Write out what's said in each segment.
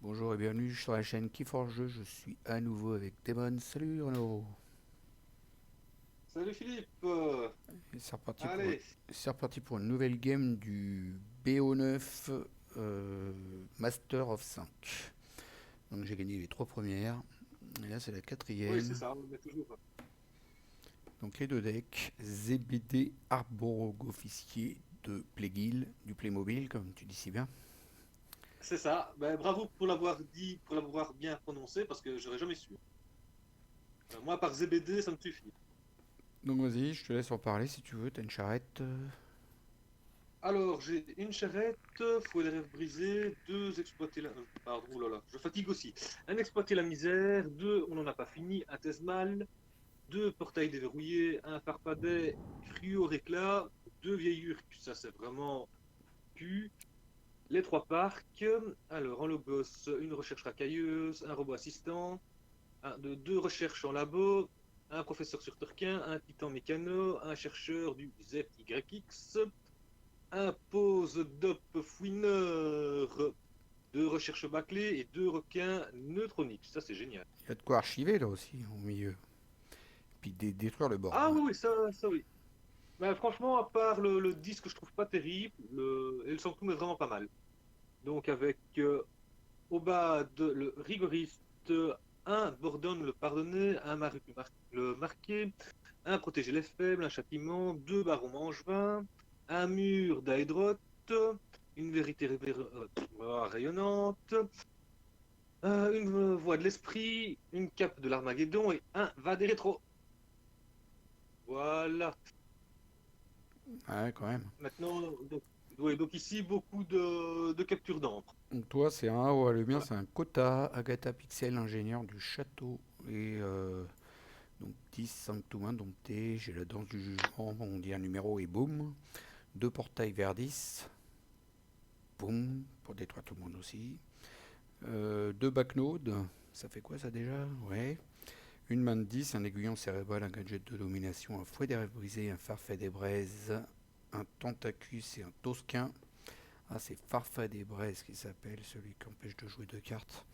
Bonjour et bienvenue sur la chaîne Keyforge. Je suis à nouveau avec Demon. Salut Renaud. Salut Philippe, Et c'est reparti pour, allez, c'est reparti pour une nouvelle game du BO9 Master of 5. Donc j'ai gagné les trois premières. Et là c'est la oui c'est quatrième. ça, mais toujours. Donc les deux decks. ZBD Arborog officier de Playguild, du Playmobil comme tu dis si bien. C'est ça, ben, bravo pour l'avoir dit, pour l'avoir bien prononcé, parce que j'aurais jamais su. Moi, par ZBD, ça me suffit. Donc vas-y, je te laisse en parler si tu veux. T'as une charrette. Alors, j'ai une charrette, fouet des rêves brisés, deux exploiter la... pardon, oh là là, je fatigue aussi. Un exploiter la misère, deux on n'en a pas fini, un Tesmal, deux portails déverrouillés, un farfadet, frio réclat, deux vieillures, ça c'est vraiment pu. Les trois parcs, alors en logos, une recherche racailleuse, un robot assistant, deux recherches en labo, un professeur sur Turquin, un titan mécano, un chercheur du ZYX, un pose dop fouineur, deux recherches bâclées et deux requins neutroniques. Ça, c'est génial. Il y a de quoi archiver là aussi au milieu. Puis détruire le board. Ah oui, oui, ça oui. Mais franchement, à part le disque que je trouve pas terrible, et le Sanctum est vraiment pas mal. Donc avec Obad, le rigoriste, un Bordone le pardonner, un Maruk le marquer, un protéger les faibles, un châtiment, deux barons mangevins, un mur d'Aedroth, une vérité rayonnante, une voix de l'esprit, une cape de l'Armageddon et un va des rétros. Voilà. Ouais, quand même. Maintenant, donc, ouais, donc ici, beaucoup de captures d'encre. Donc toi, c'est un, ouais, le mien, Voilà. c'est un Kota, Agatha Pixel, ingénieur du château. Et donc 10, 5 tout indompté. J'ai la danse du jugement, on dit un numéro et boum. Deux portails vers 10, boum, pour détruire tout le monde aussi. Deux backnodes, ça fait quoi ça déjà? Ouais. Une main de 10, un aiguillon cérébral, un gadget de domination, un fouet des rêves brisés, un farfet des braises, un tentacus et un tosquin. Ah, c'est Farfa des Braises qui s'appelle, celui qui empêche de jouer deux cartes.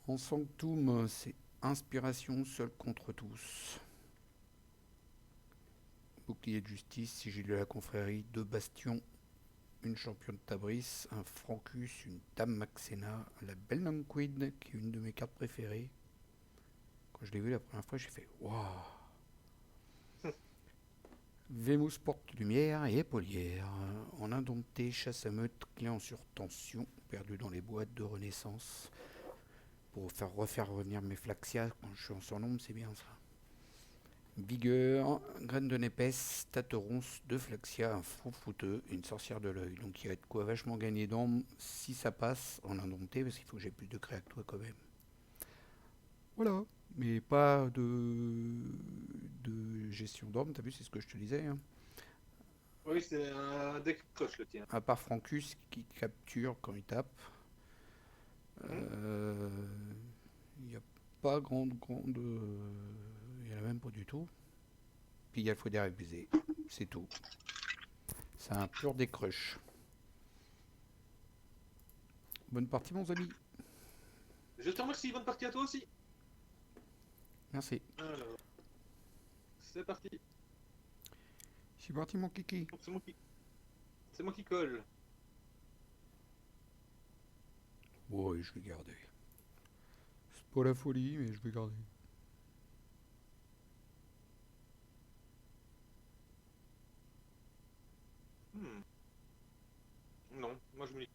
En Sanctum, c'est Inspiration seul contre tous. Bouclier de justice, sigil de la confrérie, deux bastions, une championne de Tabris, un Francus, une Dame Maxena, la belle Nanquid, qui est une de mes cartes préférées. Quand je l'ai vue la première fois, j'ai fait waouh! Vémous porte-lumière et épaulière. En indompté, chasse à meute, client sur tension, perdu dans les boîtes de renaissance. Pour refaire revenir mes Flaxia quand je suis en surnombre, c'est bien ça. Vigueur, graine de népès, ronce, deux Flaxia, un fou fouteux, une sorcière de l'œil. Donc il y a de quoi vachement gagner d'âme si ça passe en indompté, parce qu'il faut que j'ai plus de créa que toi quand même. Voilà. Mais pas de gestion d'orme, t'as vu, c'est ce que je te disais. Hein. Oui, c'est un deck crush le tien. À part Francus qui capture quand il tape, Hmm. euh, il n'y a pas grande. Il n'y en a même pas du tout. Puis il y a le fouet d'air épuisé. C'est tout. C'est un pur décrush. Bonne partie, mon ami. Je te remercie, bonne partie à toi aussi. Merci. Alors, c'est parti. C'est parti, mon kiki. Donc, c'est moi qui colle. Ouais, je vais garder. C'est pas la folie, mais je vais garder. Hmm. Non, moi je me dis.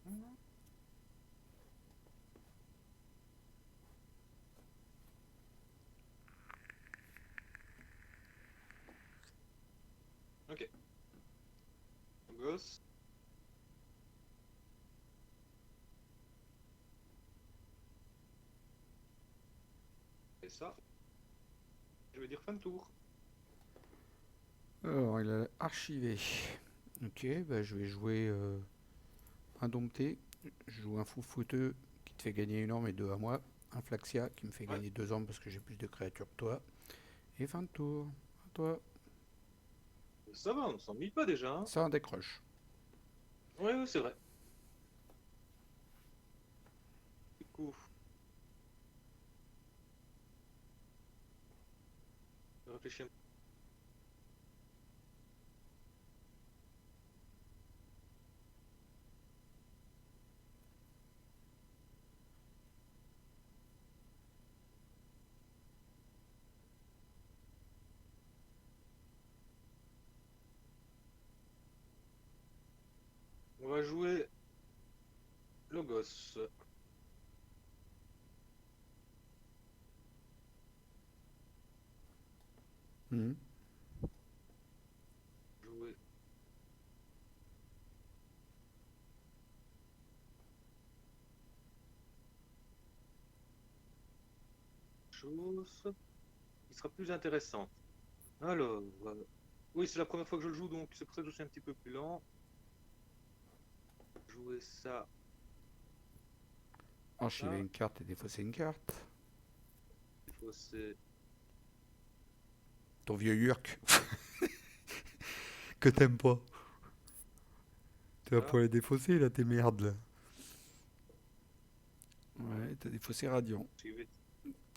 Hmm. Ok, gosse. Et ça, je vais dire fin de tour. Alors, il a archivé. Ok, bah je vais jouer indompté. Je joue un fou fouteux qui te fait gagner une arme et deux à moi. Un Flaxia qui me fait Ouais, gagner deux armes parce que j'ai plus de créatures que toi. Et fin de tour. À toi. ça va, on ne s'ennuie pas déjà, hein. Ça, un décroche. Oui, oui, c'est vrai. coup, je réfléchis un peu. On va jouer Logos. Mhm. Jouer chose qui sera plus intéressante. Alors, oui, c'est la première fois que je le joue, donc c'est pour ça que je suis un petit peu plus lent. Jouer ça, Archiver ça. une carte et défausser une carte. Il faut c'est Ton vieux Urk que t'aimes pas. Tu vas ça. pas les défausser là, tes merdes là. Ouais, t'as défaussé Radiant. Archiver.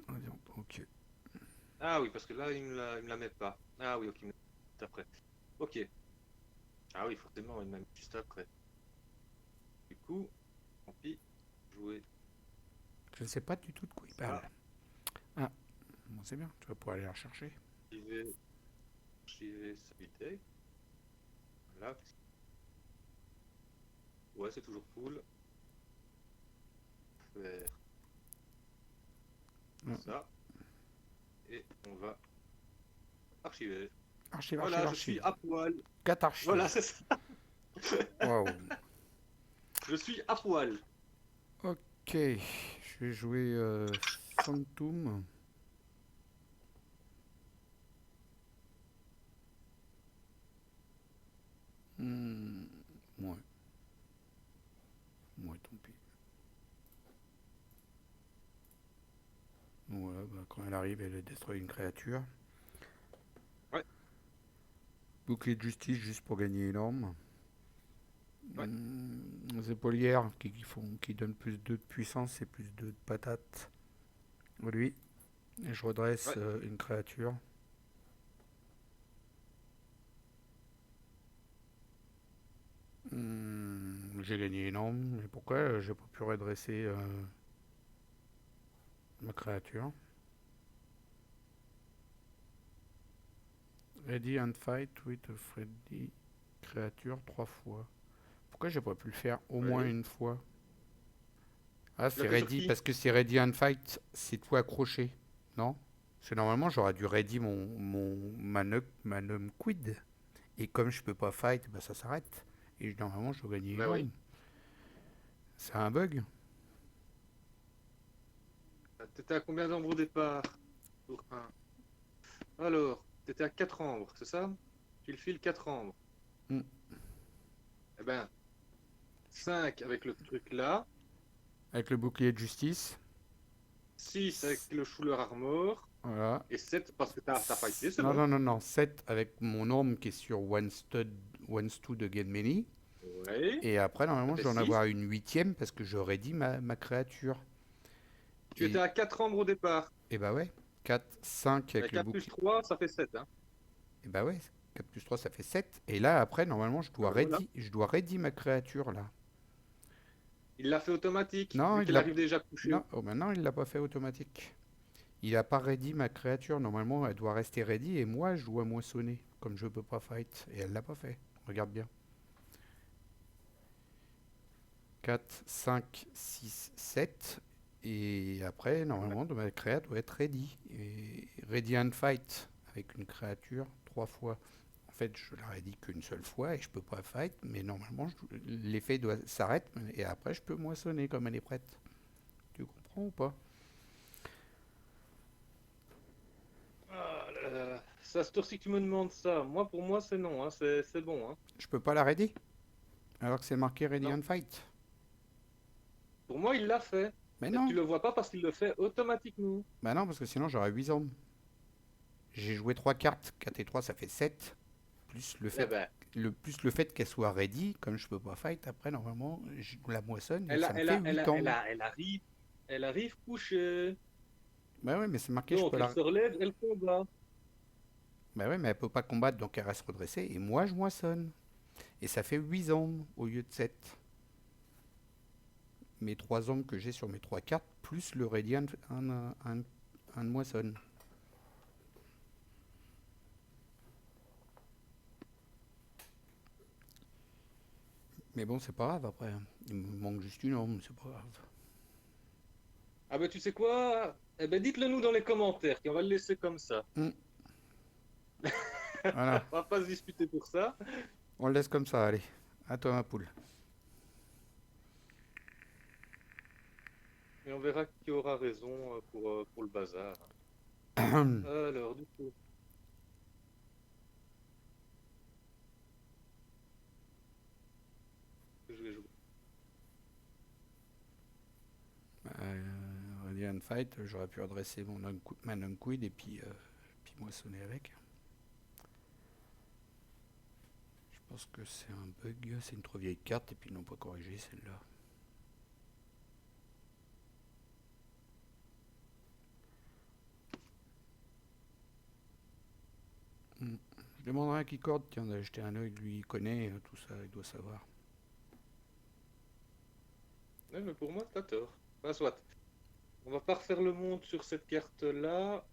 Radiant, ok. Ah oui, parce que là, il me la met pas. Ah oui, ok, il me la met juste après. Ok. Ah oui, forcément, il me la met juste après. Du coup, tant pis. Jouer Je sais pas du tout de quoi il parle. ça. Ah, bon, c'est bien, tu vas pouvoir aller la rechercher. Archiver sa vitesse. Voilà. Ouais, c'est toujours cool. Faire Ah, ça. Et on va archiver. archive, archive, Voilà, je suis archive. à poil. 4 Voilà, archives. c'est ça. Waouh. Je suis à poil. Ok, je vais jouer Sanctum. Hmm, ouais, ouais, tant pis. Voilà, bah, quand elle arrive, elle détruit une créature. Ouais, Bouclier de justice juste pour gagner énorme. ouais, Les épaulières qui donnent plus 2 de puissance et plus 2 de patate. Lui, et je redresse ouais. une créature. J'ai gagné énorme. Mais pourquoi j'ai pas pu redresser ma créature? Ready and fight with a Freddy créature 3 fois. Pourquoi j'ai pas pu le faire au moins Oui. une fois? Ah, Tu l'as c'est fait sur ready qui? parce que c'est ready and fight, c'est tout accroché. Non? C'est normalement j'aurais dû ready manum quid. Et comme je peux pas fight, bah ça s'arrête. Et normalement je dois gagner Bah oui. énorme. C'est un bug. T'étais à combien d'ombres au départ? Tour 1. Alors, t'étais à 4 ombres, c'est ça? Tu le files 4 ombres. Hmm. Eh ben, 5 avec le truc là, Avec le bouclier de justice. 6 avec le Schuller Armor, Voilà. et 7 parce que t'as fighté, c'est Non, bon. non, non, non. 7 avec mon orme qui est sur One Stud again many. Oui. Et après, Ça normalement, fait je dois en 6. avoir une huitième parce que j'aurais dit ma créature. Tu étais Et, à 4 ombres au départ. et bah ouais, 4 5 Et avec le 4 plus bouclier. 3, ça fait 7. Hein. Et bah ouais, 4 plus 3 ça fait 7. Et là, après, normalement, Ben voilà. je dois ready ma créature là. Il l'a fait automatique, Non, vu il qu'elle l'a. arrive déjà couchée. Non, oh, maintenant, il l'a pas fait automatique. Il a pas ready ma créature. Normalement, elle doit rester ready et moi, je dois moissonner. Comme je peux pas fight. Et elle l'a pas fait. Regarde bien. 4 5 6 7. Et après, Ouais. normalement, ma créature doit être ready. Et ready and fight avec une créature 3 fois. En fait, je l'aurais dit qu'une seule fois et je peux pas fight, mais normalement, l'effet s'arrête et après, je peux moissonner comme elle est prête. Tu comprends ou pas? Ah là là. Ça, c'est tour si tu me demandes ça. Moi, pour moi, c'est non. Hein. C'est bon. Hein. Je peux pas la ready alors que c'est marqué ready Non. and fight. Pour moi, il l'a fait. Mais Et tu non, le vois pas parce qu'il le fait automatiquement. bah non, parce que sinon j'aurais 8 hommes. J'ai joué 3 cartes, 4 et 3 ça fait 7. Plus le Eh fait, ben, plus le fait qu'elle soit ready, comme je peux pas fight, après normalement je la moissonne et elle, a- ça me elle, fait a- elle, 8 a- elle, hommes. a- elle arrive. Elle arrive couchée. Bah ouais, mais c'est marqué, je Donc, peux elle la... se relève, elle combat. Bah ouais, mais elle peut pas combattre, donc elle reste redressée. Et moi, je moissonne. Et ça fait 8 ombres au lieu de 7. Mes 3 ombres que j'ai sur mes 3 cartes, plus le Radiant un de moissonne. Mais bon, c'est pas grave après. Il me manque juste une ombre, c'est pas grave. Ah ben, tu sais quoi? Eh ben, dites-le nous dans les commentaires, qu'on va le laisser comme ça. Hmm, voilà, On va pas se disputer pour ça. on le laisse comme ça, allez. À toi, ma poule. Et on verra qui aura raison pour le bazar. Alors, du coup, je vais jouer. Radiant Fight, j'aurais pu redresser ma Nunquid et puis moissonner avec. Je pense que c'est un bug, c'est une trop vieille carte et puis ils n'ont pas corrigé celle-là. Hmm. Je demanderai à Keycord, tiens, d'aller jeter un oeil, lui il connaît tout ça, il doit savoir. Ouais, mais pour moi, t'as tort. Enfin, soit. On va pas refaire le monde sur cette carte-là.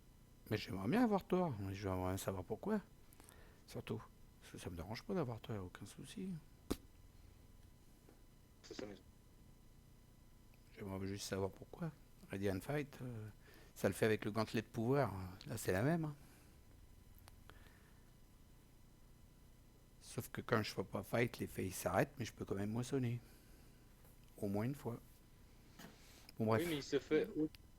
Mais j'aimerais bien avoir tort, mais je veux bien savoir pourquoi, surtout. Parce que ça me dérange pas d'avoir tort, aucun souci. C'est sa maison. J'aimerais juste savoir pourquoi. Radiant Fight, ça le fait avec le gantelet de pouvoir. Là, c'est la même, hein. Sauf que quand je fais pas fight, l'effet il s'arrête, mais je peux quand même moissonner. Au moins une fois. Bon, Oui, mais bref. il se fait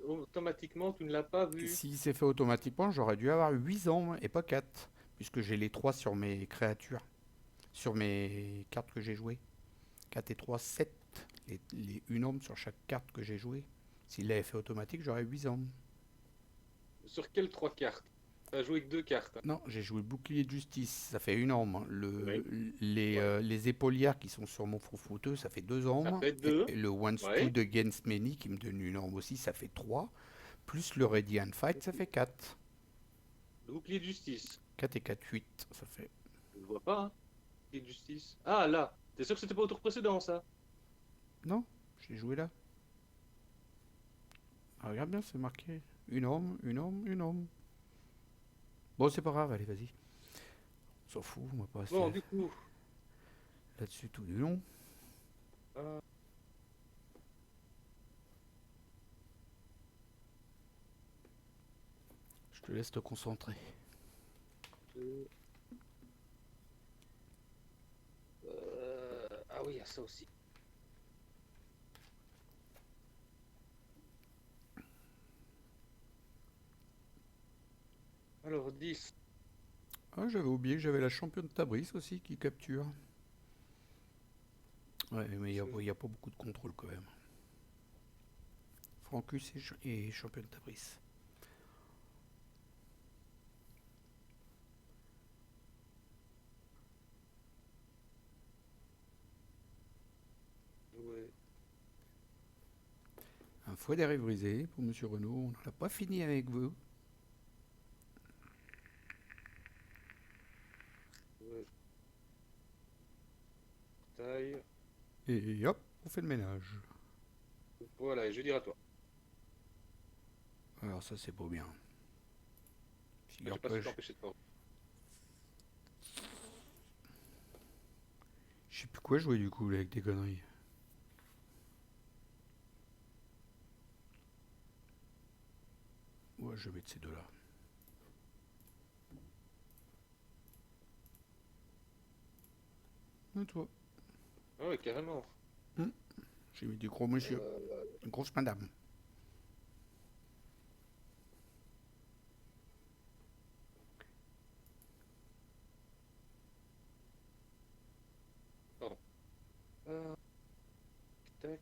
automatiquement, tu ne l'as pas vu. Si c'est fait automatiquement, j'aurais dû avoir 8 ombres et pas 4. Puisque j'ai les 3 sur mes créatures. Sur mes cartes que j'ai jouées. 4 et 3, 7. Une ombre sur chaque carte que j'ai jouée. S'il l'avait fait automatique, j'aurais 8 ombres. Sur quelles trois cartes? T'as joué que deux cartes, hein. Non, j'ai joué le bouclier de justice, ça fait une ombre. Oui. Ouais. Les épaulières qui sont sur mon froufrouteux, ça fait 2 Ça ombres. fait deux. Et le One Ouais. Stood Against Many qui me donne une ombre aussi, ça fait 3. Plus le Radiant Fight, ça fait 4. Le bouclier de justice. 4 et 4, 8, ça fait. Je le vois pas, hein. Bouclier de justice. Ah, là. T'es sûr que c'était pas au tour précédent, ça? Non, j'ai joué là. Ah, regarde bien, c'est marqué. Une ombre, une ombre, une ombre. Bon, c'est pas grave, allez, vas-y. On s'en fout, on va pas Bon, rester du coup. là-dessus tout du long. euh, Je te laisse te concentrer. deux, ah oui, il y a ça aussi. Alors, 10. Ah, j'avais oublié que j'avais la championne Tabris aussi qui capture. Ouais, mais il y a pas beaucoup de contrôle quand même. Francus et championne Tabris. Ouais. Un fouet des rêves brisés pour Monsieur Renault. On n'en a pas fini avec vous. Ouais. Taille. Et hop, on fait le ménage. Voilà, et je vais dire à toi. Alors ça c'est pas bien. Ah, j'ai pas Figure-toi, su t'empêcher de parler. je sais plus quoi jouer du coup là, avec des conneries. Ouais, je vais mettre ces deux-là. Et toi? Ah ouais, carrément. Hmm, j'ai mis du gros monsieur. Euh, Une grosse madame. pardon. Euh, tac.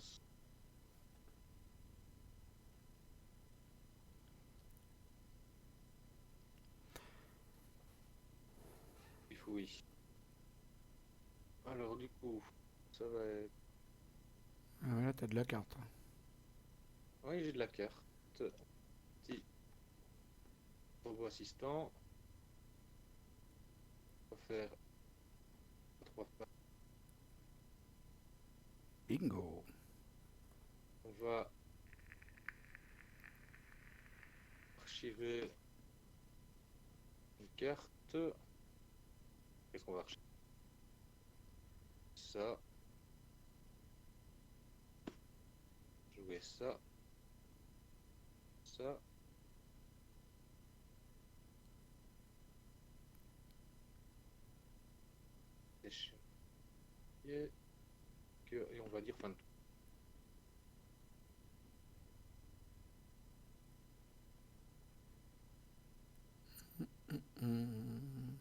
gosse. Il faut oui. Alors du coup, ça va être... Ah, voilà, t'as de la carte. Oui, j'ai de la carte. Petit robot assistant. On va faire 3 pas. Bingo. On va archiver une carte. Qu'est-ce qu'on va archiver? Ça. Jouer ça. Ça. Déchirer. Et on va dire fin de tour. Hmm.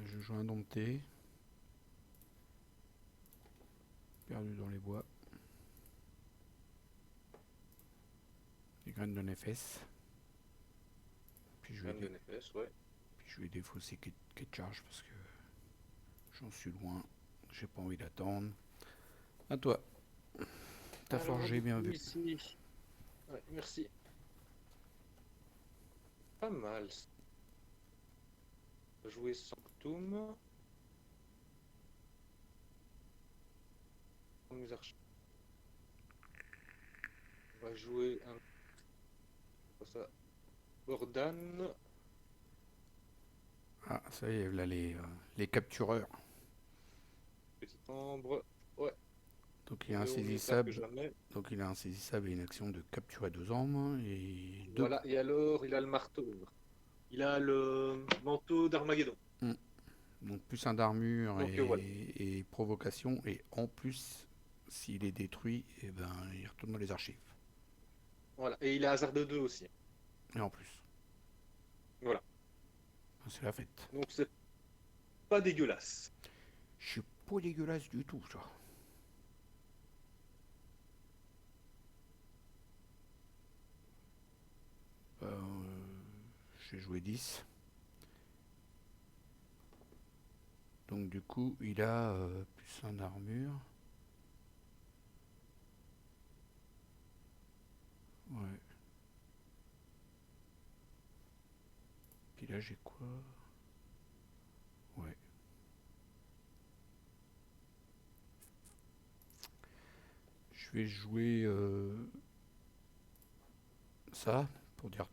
Je joue un dompté. Perdu dans les bois. Des graines de nefes. Puis Fin de NFS, ouais. je vais défausser Quai de charge parce que j'en suis loin. J'ai pas envie d'attendre. À toi. T'as Alors forgé, du bien coup vu. ici... Ouais, merci. Pas mal. Jouer Sanctum. On va jouer un... quoi ça? Bordan. Ah, ça y est, là les captureurs. Petit membre. Ouais. Donc il est Mieux vaut mieux tard que insaisissable. jamais. Donc il est insaisissable et une action de capturer 2 hommes et deux. Voilà. Et alors, il a le marteau. Il a le manteau d'Armageddon. Hmm. Donc plus un d'armure Donc voilà. et provocation. Et en plus, s'il est détruit, eh ben, il retourne dans les archives. Voilà. Et il a hasard de 2 aussi. Et en plus, Voilà. c'est la fête. Donc c'est pas dégueulasse. Je suis pas dégueulasse du tout, ça. J'ai joué 10. Donc du coup, il a plus un d'armure. Ouais. Puis là, j'ai quoi? Ouais. Je vais jouer ça pour dire.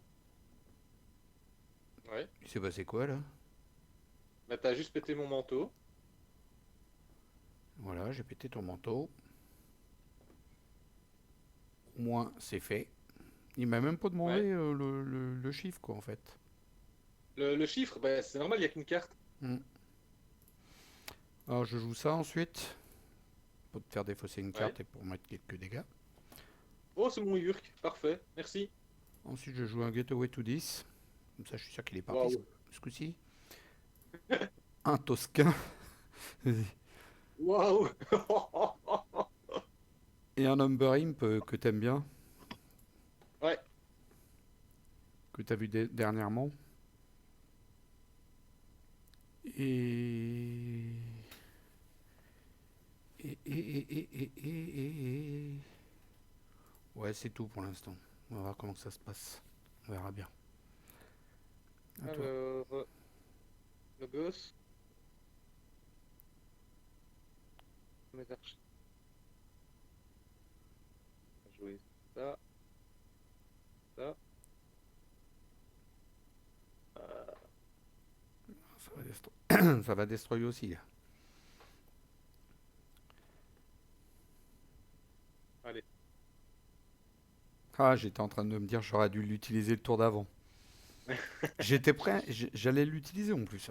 Ouais. Il s'est passé quoi là? Bah t'as juste pété mon manteau. Voilà, j'ai pété ton manteau. Au moins, c'est fait. Il m'a même pas demandé Ouais. le chiffre, quoi, en fait. Le chiffre, bah c'est normal, il n'y a qu'une carte. Hmm. Alors, je joue ça ensuite pour te faire défausser une Ouais. carte et pour mettre quelques dégâts. Oh, c'est mon Yurk. Parfait. Merci. Ensuite, je joue un Getaway to 10. Comme ça, je suis sûr qu'il est parti Waouh. ce coup-ci. Un Toscan Waouh. et un Number Imp que t'aimes bien, Ouais. que t'as vu dernièrement. Et... Et... Ouais, c'est tout pour l'instant. On va voir comment ça se passe. On verra bien. À toi. Alors, le gosse. Mes arches. On va jouer ça. Ça. Ça va destroyer aussi, là. Allez. Ah, j'étais en train de me dire j'aurais dû l'utiliser le tour d'avant. J'étais prêt, j'allais l'utiliser en plus.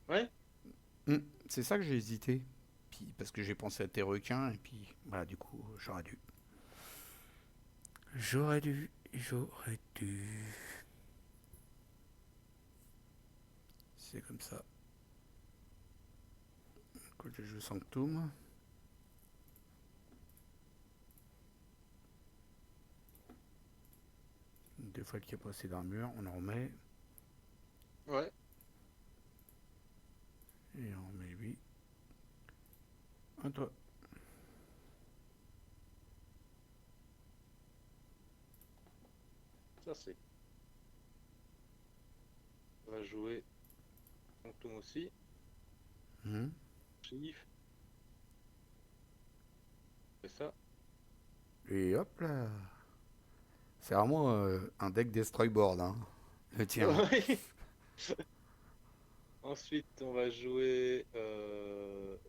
Ouais. C'est ça que j'ai hésité. Puis, parce que j'ai pensé à tes requins, et puis voilà, du coup, j'aurais dû. J'aurais dû. c'est comme ça. Quand je joue Sanctum. Des fois qu'il n'y a pas assez d'armure, on en remet. Ouais. Et on remet lui. À toi. Ça c'est. On va jouer Sanctum aussi. Mhm. Chiffre. C'est ça. Et hop là. C'est vraiment un deck destroy board, hein. Le tien. Ouais. Ensuite, on va jouer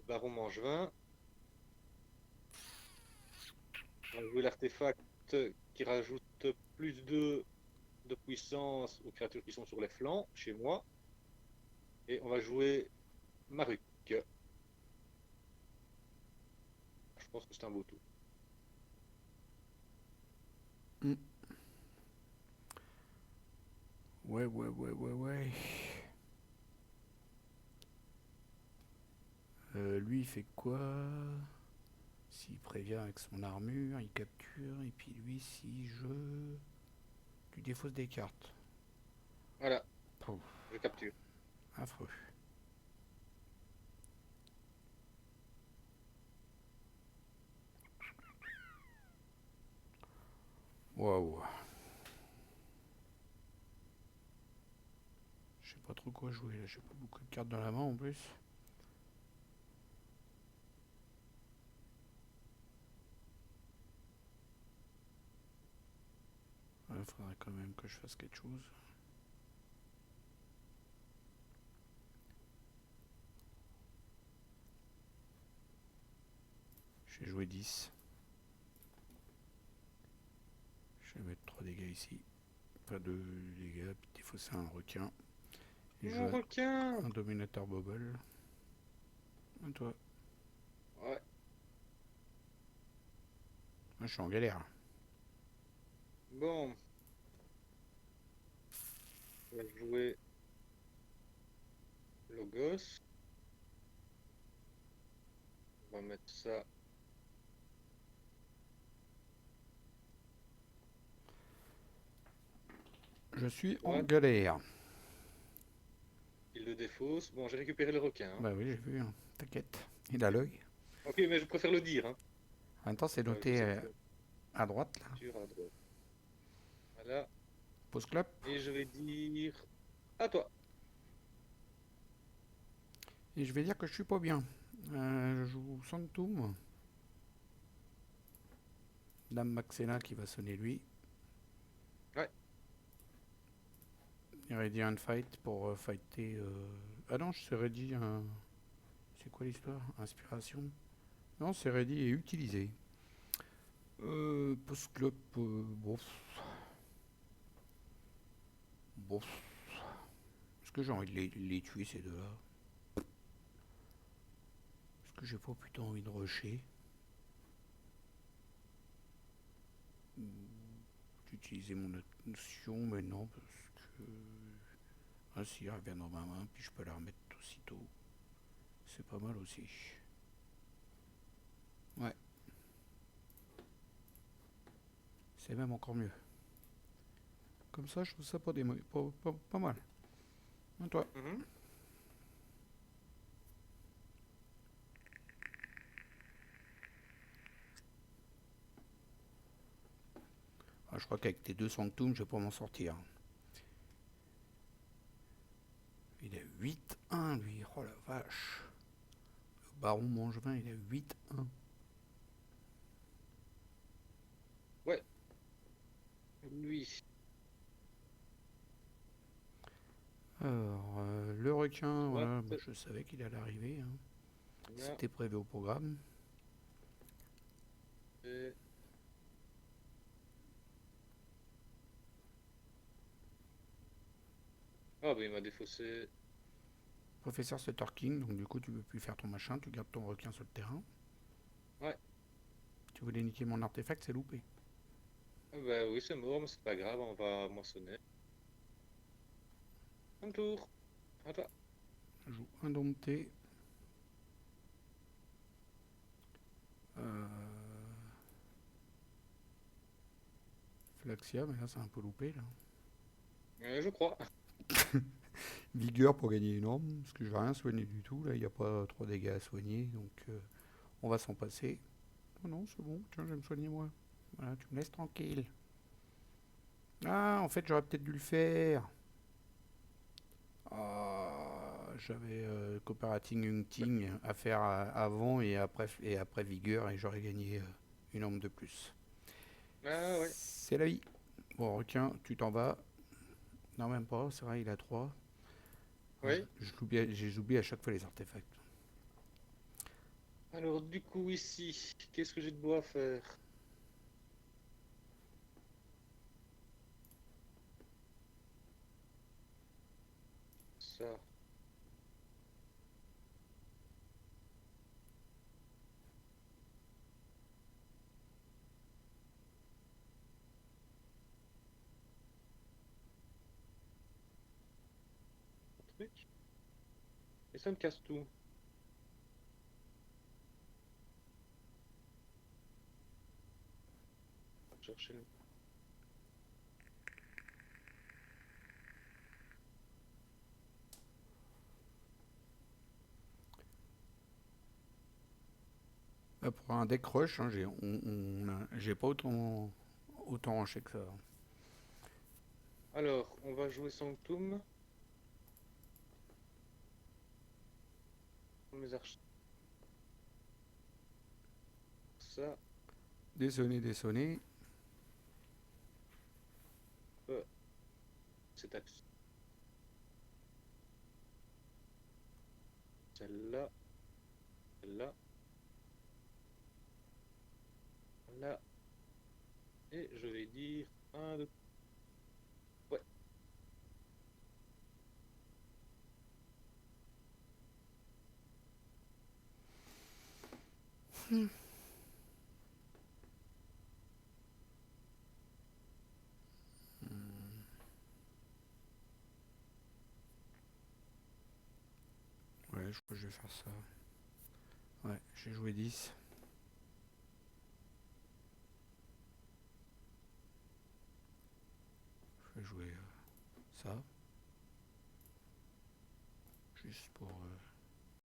Baron Mangevin. On va jouer l'artefact qui rajoute plus 2 de puissance aux créatures qui sont sur les flancs, chez moi. Et on va jouer Maruk. Je pense que c'est un beau tour. Mm. Ouais. Lui, il fait quoi? S'il prévient avec son armure, il capture. Et puis lui, si je... Tu défausses des cartes. Voilà, Pouf, je capture. affreux. Waouh. Je sais pas trop quoi jouer là. J'ai pas beaucoup de cartes dans la main en plus. Il faudrait quand même que je fasse quelque chose. Je vais jouer 10. Je vais mettre 3 dégâts ici. Pas de dégâts, puis défausser un requin. Et Mon jouer requin! un dominateur bubble. À toi. Ouais, Moi, je suis en galère. bon, on va jouer Logos. On va mettre ça. Je suis en Ouais, galère. il le défausse. Bon, j'ai récupéré le requin, hein. Bah oui, j'ai vu, hein. T'inquiète. Il a l'œil. Ok, mais je préfère le dire, hein. En même temps, c'est Je noté sais que à droite, là. tu à droite. Voilà. Pause club. Et je vais dire à toi. Et je vais dire que je suis pas bien. Je joue Sanctum. Dame Maxena qui va sonner lui. Ouais. Il ready un fight pour fighter. Ah non, c'est ready un. C'est quoi l'histoire? Inspiration? Non, c'est ready et utilisé. Post-club. Bof. Bof. Est-ce que j'ai envie de les tuer ces deux-là? Est-ce que j'ai pas plutôt envie de rusher? D'utiliser mon notion, mais non, parce que. Ah si, elle revient dans ma main, puis je peux la remettre aussitôt. C'est pas mal aussi. Ouais, c'est même encore mieux. Comme ça, je trouve ça pas mal. À toi. Mhm. Ah, je crois qu'avec tes deux Sanctum, je vais pas m'en sortir. Il a 8-1 lui, oh la vache. Le baron Mangevin, il a 8-1. Ouais. Lui. Alors, le requin, Soit. voilà, bah, je savais qu'il allait arriver, hein. Voilà. C'était prévu au programme. Et ah, bah il m'a défaussé. Professeur Sutter King, donc du coup tu peux plus faire ton machin, tu gardes ton requin sur le terrain. Ouais. Tu voulais niquer mon artefact, c'est loupé. Ah bah oui, c'est mort, mais c'est pas grave, on va moissonner. Un tour. À toi. Je joue indompté. Euh, Flaxia, mais là c'est un peu loupé là. Je crois. Vigueur pour gagner une arme, parce que je vais rien soigner du tout. Là, il n'y a pas trop de dégâts à soigner, donc on va s'en passer. Oh non, c'est bon, tiens, je vais me soigner moi. Voilà, tu me laisses tranquille. Ah, en fait, j'aurais peut-être dû le faire. Ah, j'avais Cooperating Hunting à faire avant et après Vigueur, et j'aurais gagné une arme de plus. Ah ouais. C'est la vie. Bon, requin, tu t'en vas. Non, même pas, c'est vrai, il a 3. Oui. J'oublie à chaque fois les artefacts. Alors du coup ici, qu'est-ce que j'ai de beau à faire? Ça. Truc. Et ça me casse tout. Chercher le... Pour un deck rush, hein, j'ai pas autant ranché que ça. Alors, on va jouer Sanctum. Mes arches. Ça. Dessonner. Cette action. Celle-là. Celle-là. Là. Et je vais dire un, deux. Ouais. Ouais, je crois que je vais faire ça. Ouais, j'ai joué 10. Je vais jouer ça, juste pour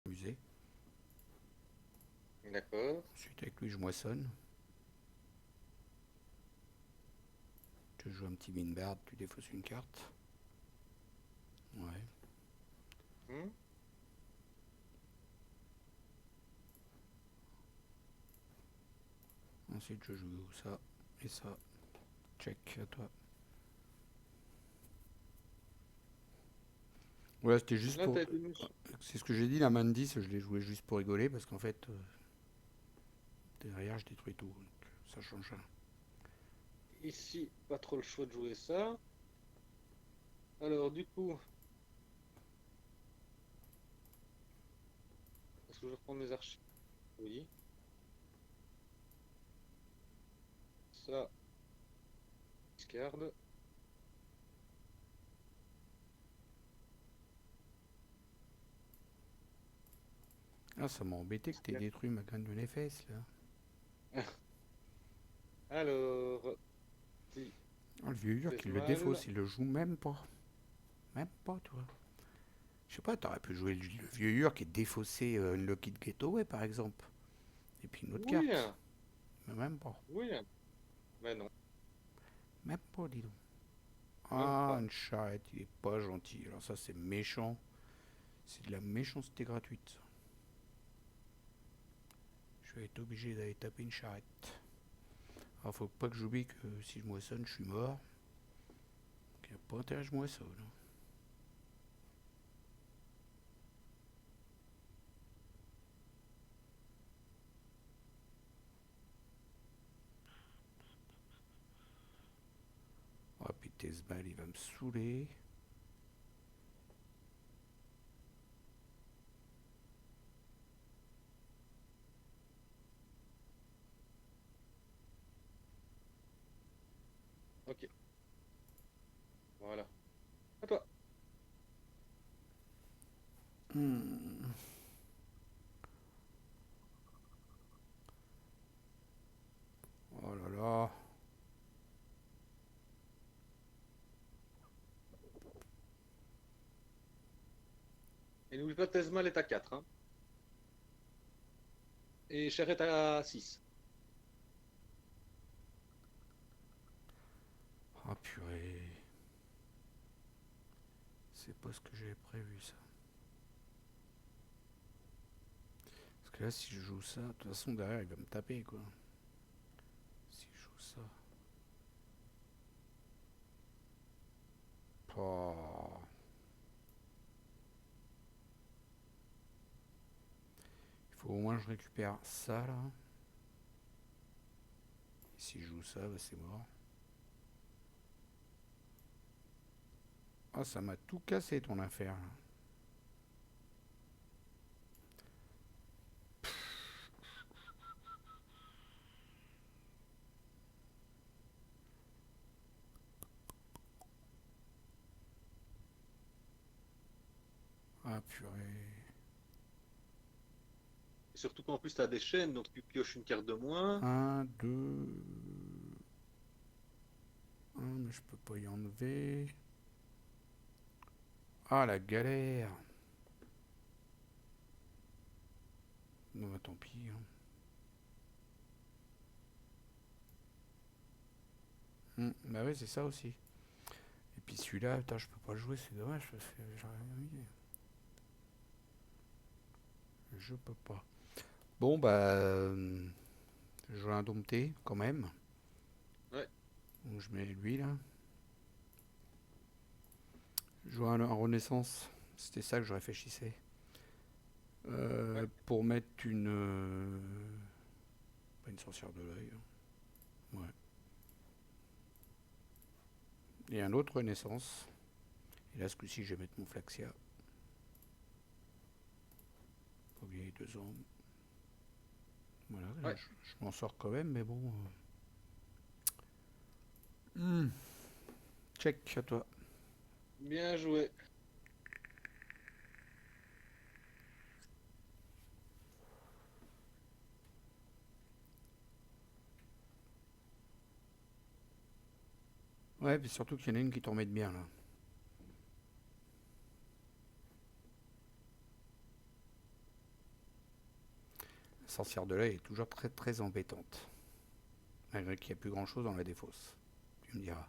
m'amuser. D'accord. Ensuite, avec lui, je moissonne. Tu joues un petit Minbard, tu défausses une carte. Ouais. Hmm. Ensuite, je joue ça et ça. Check, à toi. Voilà, c'était juste Là, pour. t'as été méchant. C'est ce que j'ai dit, la main de 10, je l'ai joué juste pour rigoler, parce qu'en fait, derrière, je détruis tout. Donc, ça change rien. Ici, pas trop le choix de jouer ça. Alors, du coup, est-ce que je reprends mes archives? Oui. Ça, discard. Ah, ça m'a embêté que t'aies Discard. détruit ma canne de Nefes, là. Alors, si, Ah, le vieux Urk, il le Tesmal. défausse, il le joue même pas. Même pas, toi. Je sais pas, t'aurais pu jouer le vieux Urk et défausser une Lockheed Gateway, par exemple. Et puis une autre Oui, carte. hein, Mais même pas. oui, hein. Mais non, Même pas, dis donc. même Ah, pas. une charrette, il est pas gentil. Alors ça, c'est méchant. C'est de la méchanceté gratuite. Je vais être obligé d'aller taper une charrette. Alors, faut pas que j'oublie que si je moissonne, je suis mort. Il n'y a pas intérêt que je moissonne. Ah, puis Tesbal, il va me saouler. Ok, voilà. À toi. Hmm. Oh là là. Et n'oublie pas, Tesmal est à 4, hein. Et Charrette à 6. Ah purée. C'est pas ce que j'avais prévu ça. Parce que là si je joue ça, de toute façon derrière il va me taper quoi. Si je joue ça. Oh. Il faut au moins que je récupère ça là. Et si je joue ça, bah, c'est mort. Ah ça m'a tout cassé ton affaire là. Ah purée. Et surtout qu'en plus, tu as des chaînes, donc tu pioches une carte de moins. Un, deux. Un, mais je peux pas y enlever. Ah la galère. Non bah tant pis, hein. Bah oui c'est ça aussi. Et puis celui-là, putain, je peux pas le jouer, c'est dommage parce que j'aurais bien mis. Je peux pas. Bon bah je joue un dompté quand même. Ouais, Donc je mets lui là. Je joue un renaissance. C'était ça que je réfléchissais. ouais, Pour mettre une. Pas une sorcière de l'œil, hein. Ouais. Et un autre renaissance. Et là ce coup-ci je vais mettre mon Flaxia. Pas oublier 2 ans. Voilà, ouais. je m'en sors quand même, mais bon. Check à toi. Bien joué. Ouais, puis surtout qu'il y en a une qui t'en met bien là. La sorcière de l'œil est toujours très très embêtante. Malgré qu'il n'y a plus grand chose dans la défausse. Tu me diras.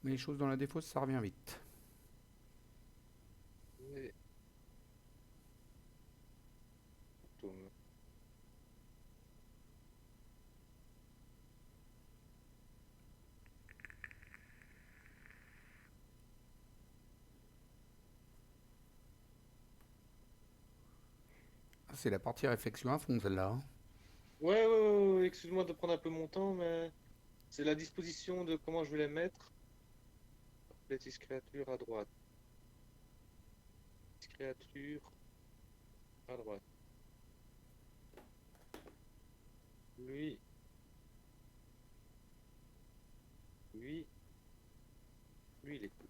Mais les choses dans la défausse, ça revient vite. Et- Tom. Ah, c'est la partie réflexion à fond celle-là, hein. Ouais, excuse-moi de prendre un peu mon temps, mais c'est la disposition de comment je vais les mettre. Let's créature à droite. Créature à droite. Lui, lui, lui, il est cool.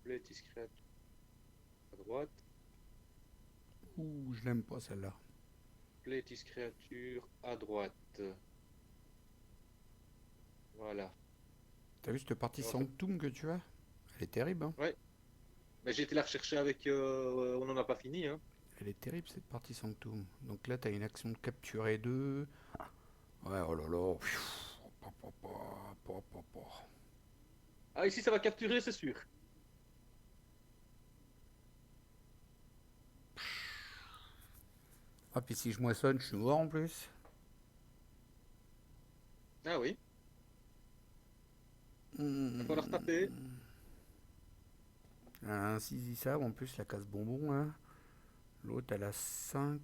Let's créature à droite. Ouh, je l'aime pas celle-là. Let's créature à droite. Voilà. T'as vu cette partie Et en fait, Sanctum que tu as? Elle est terrible, hein. ouais. Mais j'ai été la rechercher avec. On n'en a pas fini, hein. Elle est terrible cette partie Sanctum. Donc là, t'as une action de capturer 2. Ouais, oh là là. Ah, ici, ça va capturer, c'est sûr. Ah, puis si je moissonne, je suis mort en plus. Ah oui. Il va falloir Hmm. taper. Un incisissable en plus, la casse bonbon là. L'autre, elle a 5.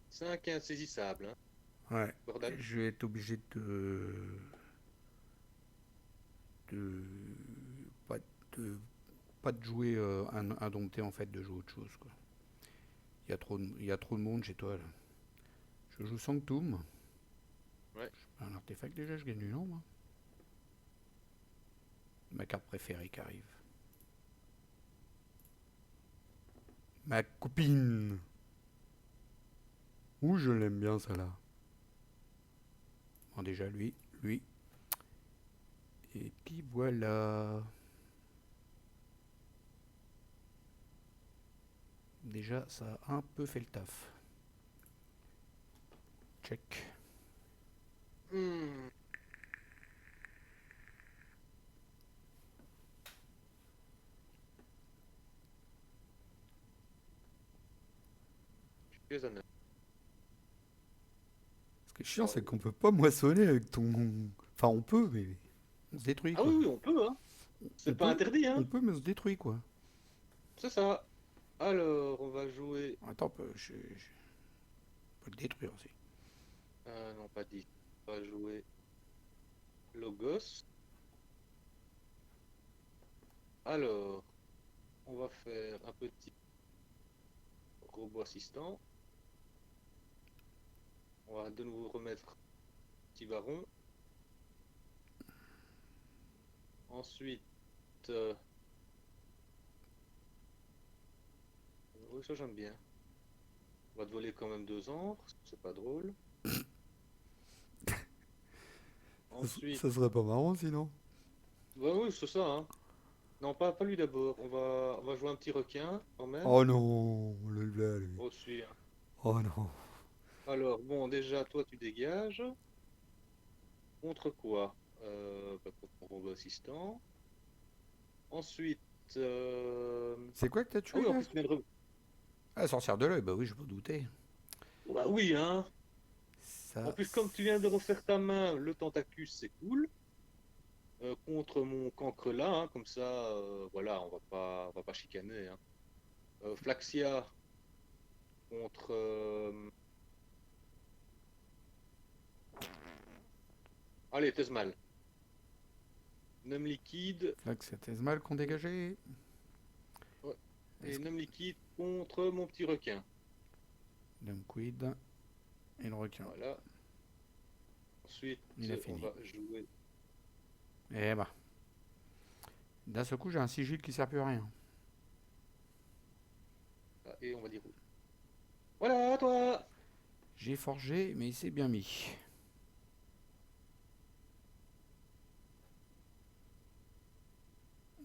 5 insaisissables, hein. Ouais. Bordel. Je vais être obligé de pas de pas de jouer un dompté en fait, de jouer autre chose quoi. Il y a trop de monde chez toi là. Je joue Sanctum. Ouais. Un artefact déjà, je gagne du nombre. Ma carte préférée qui arrive. Ma copine. Ouh, je l'aime bien celle-là. Bon, déjà lui, lui. Et puis voilà. Déjà, ça a un peu fait le taf. Check. Hmm. Je suis honnête. Ce qui est chiant, Oh, c'est qu'on peut pas moissonner avec ton. Enfin, on peut, mais on se détruit ah quoi. oui, oui, on peut, hein. On C'est pas peut, interdit, hein. on peut, mais on se détruit quoi. C'est ça. Alors, on va jouer. Attends, on peut le détruire aussi. Non, pas dit. On va jouer Logos. Alors, on va faire un petit robot assistant. On va de nouveau remettre petit baron. Ensuite, euh, oui, ça j'aime bien. On va te voler quand même 2 ans, c'est pas drôle. Ensuite, Ça serait pas marrant sinon. bah oui, c'est ça, hein. Non, pas lui d'abord. On va jouer un petit requin quand même. Oh non, le là, lui. Aussi, hein. Oh non. Alors, bon, déjà, toi, tu dégages. Contre quoi? Bah, contre mon robot assistant. Ensuite, C'est quoi que t'as ah tué oui, en là? plus, tu viens de Ah, sorcière de l'œil, bah oui, je peux douter. bah oui, hein. En Ça. plus, comme tu viens de refaire ta main, le Tentacus, c'est cool. Contre mon cancre là, hein, comme ça, voilà, on va pas chicaner, hein. Flaxia contre. Allez, Tesmal. Nem liquide. Là que c'était mal qu'on dégageait. Ouais. Et Est-ce que. nem liquide contre mon petit requin. Quid et le requin. Voilà. Ensuite, Il a on fini. va jouer. Eh bah. D'un seul coup, j'ai un sigil qui sert plus à rien. Et on va dire. Voilà, toi! J'ai forgé, mais il s'est bien mis.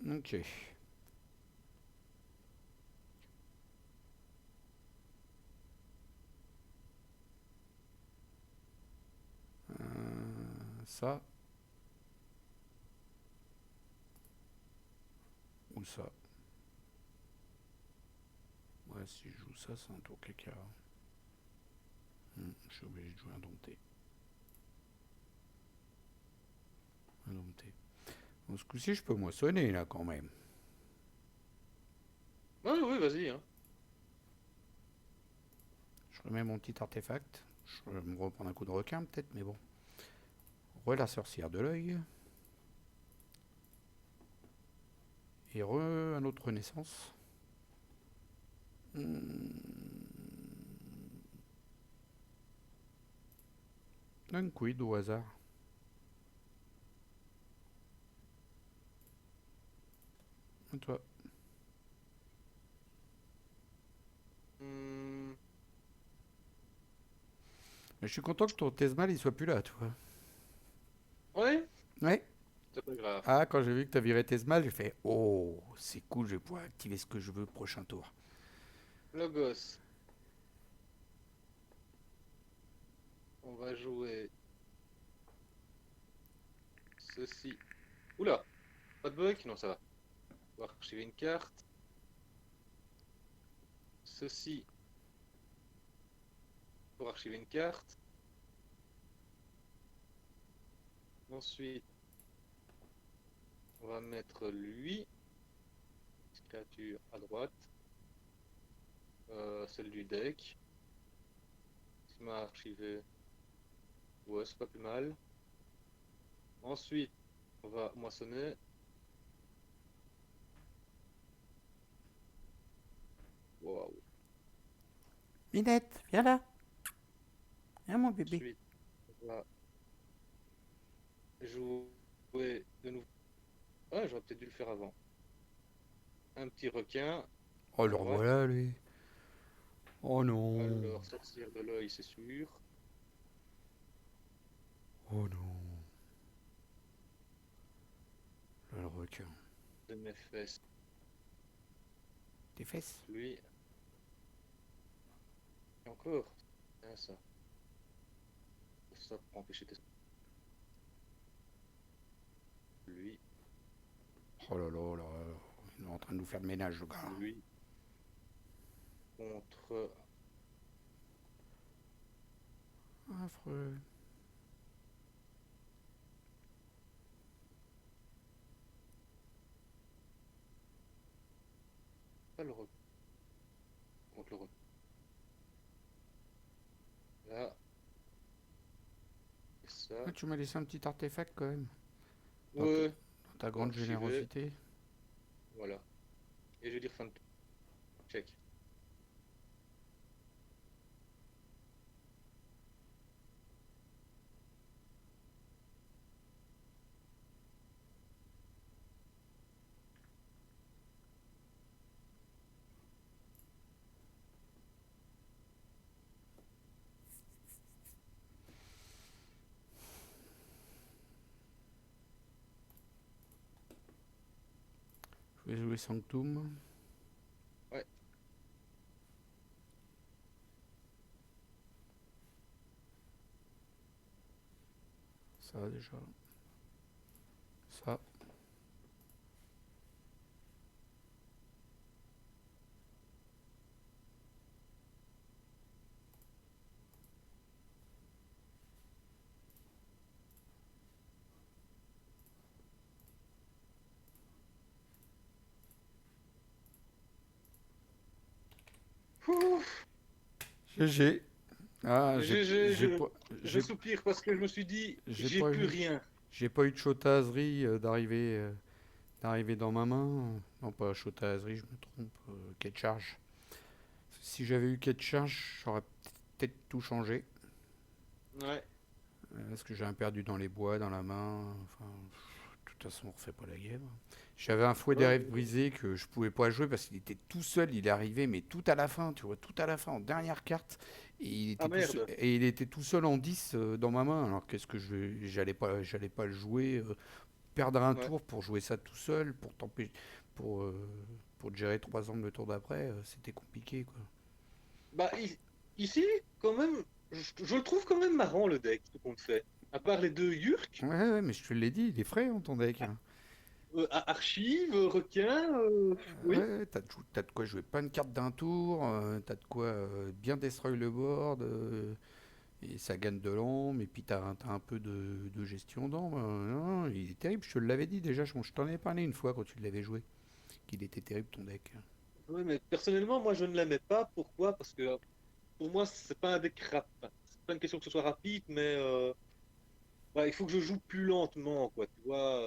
Ok. Ça. Ou ça. Ouais, si je joue ça, c'est un tour caca. Je suis obligé de jouer un dompté. Un dompté. Bon, ce coup-ci, je peux moissonner là quand même. Oui, oui, vas-y, hein. Je remets mon petit artefact. Je vais me reprendre un coup de requin peut-être, mais bon. La sorcière de l'œil. Et un autre renaissance. Un quid au hasard. Et toi. Hmm, Mais je suis content que ton Tesmal il soit plus là, tu vois. ouais, Ouais. c'est pas grave. Ah, quand j'ai vu que t'as viré Tesmal, j'ai fait oh, c'est cool, je vais pouvoir activer ce que je veux prochain tour. Logos, on va jouer ceci. Oula, pas de bug? Non, ça va. On va archiver une carte. Ceci pour archiver une carte. Ensuite, on va mettre lui, créature à droite, celle du deck. Qui m'a archivé. Ouais, c'est pas plus mal. Ensuite, on va moissonner. Waouh. Spinette, viens là. Viens mon bébé. Ensuite, on va jouer de nouveau. Ah, j'aurais peut-être dû le faire avant. Un petit requin Oh, à le droite. revoilà, lui. Oh non. Alors, sortir de l'œil, c'est sûr. Oh non. Là, le requin. De mes fesses, Tes fesses. lui. Et encore. Bien ça. Ça pour empêcher tes... Lui, Oh là là, là. Il est en train de nous faire le ménage, le gars. lui. Contre... Affreux. Pas le requin. Contre le requin. Là. Et ça. Ah, tu m'as laissé un petit artefact quand même. Dans, Ouais. dans ta Bon, grande j'y vais. générosité. Voilà. Et je vais dire fin de tour. Check. Je vais jouer Sanctum. Ouais. Ça déjà. Ça. Ouh, GG. Ah, je, pas, je j'ai, soupire parce que je me suis dit, j'ai j'ai pas plus eu, rien. j'ai pas eu de chotaserie d'arriver dans ma main. Non, pas chotaserie, je me trompe. Quai de charge. Si j'avais eu quai de charge, j'aurais peut-être tout changé. Ouais. Parce que j'ai un perdu dans les bois, dans la main. Enfin, de toute façon, on refait pas la game. J'avais un fouet des Ouais, rêves brisés que je pouvais pas jouer parce qu'il était tout seul. Il est arrivé, mais tout à la fin, tu vois, tout à la fin, en dernière carte. ah merde. Et il était tout seul en 10 dans ma main. Alors qu'est-ce que j'allais pas le jouer, perdre un Ouais. tour pour jouer ça tout seul, pour, euh, pour gérer 3 angles le tour d'après, c'était compliqué, quoi. Bah, ici, quand même, je le trouve quand même marrant le deck, ce qu'on fait. À part les deux Yurk, Ouais, ouais, mais je te l'ai dit, il est frais, hein, ton deck, hein. Archive, Requin, oui. Ouais, t'as de quoi jouer plein de cartes d'un tour, t'as de quoi bien destroy le board, et ça gagne de l'ombre, et puis t'as un peu de gestion d'ombre. Non, il est terrible, je te l'avais dit déjà, je t'en avais parlé une fois quand tu l'avais joué, qu'il était terrible ton deck. Ouais, mais personnellement, moi, je ne l'aimais pas. Pourquoi? Parce que pour moi, c'est pas un deck rapide. C'est pas une question que ce soit rapide, mais ouais, il faut que je joue plus lentement, quoi. Tu vois,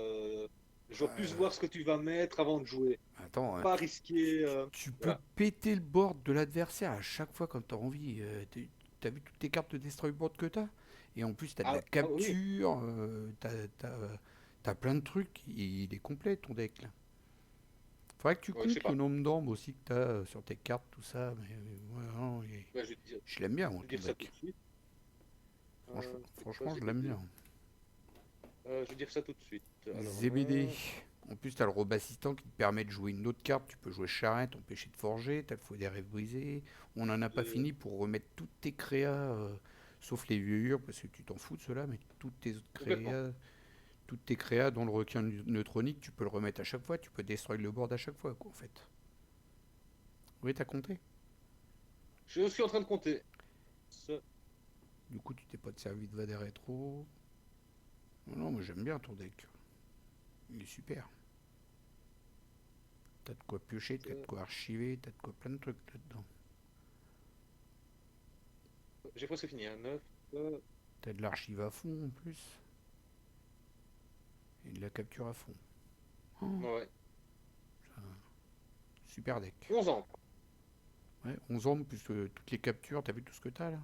je dois plus voir ce que tu vas mettre avant de jouer. Attends, Pas risquer. tu peux Voilà. péter le board de l'adversaire à chaque fois quand t'as envie. T'as vu toutes tes cartes de destroy board que t'as? Et en plus, t'as de la Ah oui, capture, t'as plein de trucs, il est complet ton deck là. Faudrait que tu ouais, je sais comptes le pas. nombre d'orbes aussi que tu as sur tes cartes, tout ça. Mais ouais, non, Ouais, je l'aime bien, je moi, vais ton dire ça tout deck. de suite. C'est quoi Franchement, je l'aime ZBD? bien. Je vais dire ça tout de suite. Alors ZBD. là, En plus, tu as le robe assistant qui te permet de jouer une autre carte. Tu peux jouer charrette, empêcher de forger. Tu as le fouet des rêves brisés. On n'en a pas euh, fini pour remettre toutes tes créas, sauf les vieux parce que tu t'en fous de cela, mais complètement. toutes tes créas, dont le requin neutronique, tu peux le remettre à chaque fois. Tu peux destroy le board à chaque fois, quoi, en fait. Oui, t'as compté. Je suis en train de compter. Ça, Du coup, tu t'es pas servi de Vader rétro. Non, non, moi j'aime bien ton deck. Il est super. T'as de quoi piocher, ça. t'as de quoi archiver, t'as de quoi plein de trucs là-dedans. J'ai presque fini. Un 9. T'as de l'archive à fond en plus. Et de la capture à fond. Oh, Ouais. super deck. 11 ans. Ouais, 11 hommes plus toutes les captures, t'as vu tout ce que t'as là?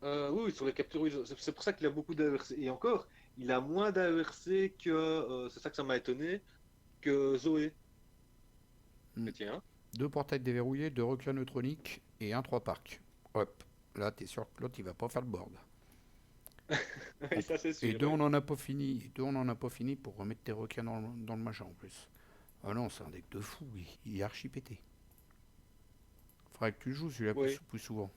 Oui, oui, sur les captures, oui, c'est pour ça qu'il a beaucoup d'AERC. Et encore, il a moins d'AERC que, c'est ça que ça m'a étonné, que Zoé. Hmm. Mais tiens, Deux portails déverrouillés, deux requins neutroniques et un 3 parcs. Hop, là t'es sûr que l'autre il va pas faire le board. et En- ça c'est Et sûr, deux oui. on en a pas fini. Et deux on en a pas fini pour remettre tes requins dans le machin en plus. Ah non, c'est un deck de fou, il est archi pété. Faudrait que tu le joues celui-là Oui, plus souvent.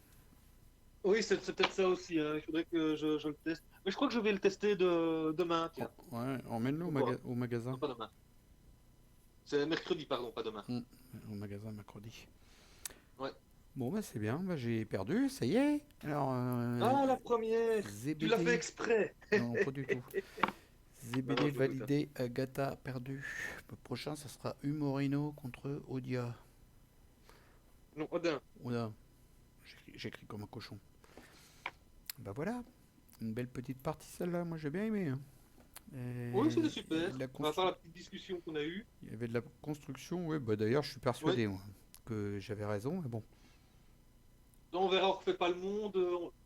oui, c'est peut-être ça aussi, hein. Il faudrait que je le teste. Mais je crois que je vais le tester demain, tiens. Ouais, emmène-le On verra. au magasin. Non, pas demain. C'est mercredi, pardon, pas demain. Hmm. Au magasin mercredi. Ouais. Bon bah c'est bien, bah, j'ai perdu, ça y est. Alors, Ah, la première! Tu l'as fait ZBD. exprès! Non, pas du tout. Non, non, ZBD je me doute, hein. validé, Agatha perdu. Le prochain, ça sera Humorino contre Odia. Non, Odin. Oda, j'écris comme un cochon. Bah voilà, une belle petite partie celle-là, moi j'ai bien aimé, hein. Oui, c'était Et super. À part la petite discussion qu'on a eue. il y avait de la construction, ouais, bah d'ailleurs je suis Oui. persuadé moi, que j'avais raison, mais bon. On verra, on refait pas le monde,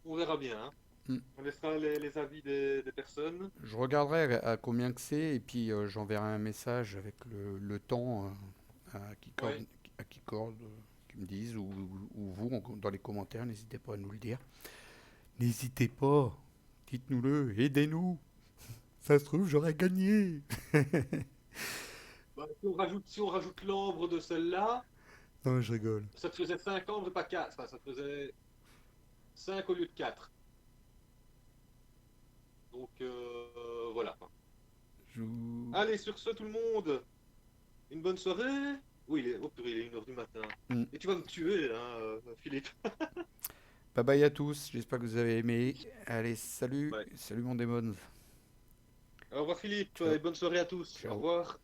on verra bien, hein. Hmm. On laissera les avis des personnes. Je regarderai à combien que c'est et puis j'enverrai un message avec le temps Ouais. à qui corde, qui me disent, ou vous dans les commentaires, n'hésitez pas à nous le dire. N'hésitez pas, dites-nous-le, aidez-nous. Ça se trouve, j'aurais gagné. Bah, si on rajoute l'ambre de celle-là, Non, je rigole. ça te faisait 5 ambres, pas 4. Enfin, ça te faisait 5 au lieu de 4. Donc, voilà. Je vous- Allez, sur ce, tout le monde, une bonne soirée. Oui, oh purée, il est 1 heure du matin. Hmm. Et tu vas me tuer, hein, Philippe. Bye bye à tous, j'espère que vous avez aimé. Allez, salut, Ouais. salut mon démon. Au revoir, Philippe, Ciao, et bonne soirée à tous. Au ciao. revoir.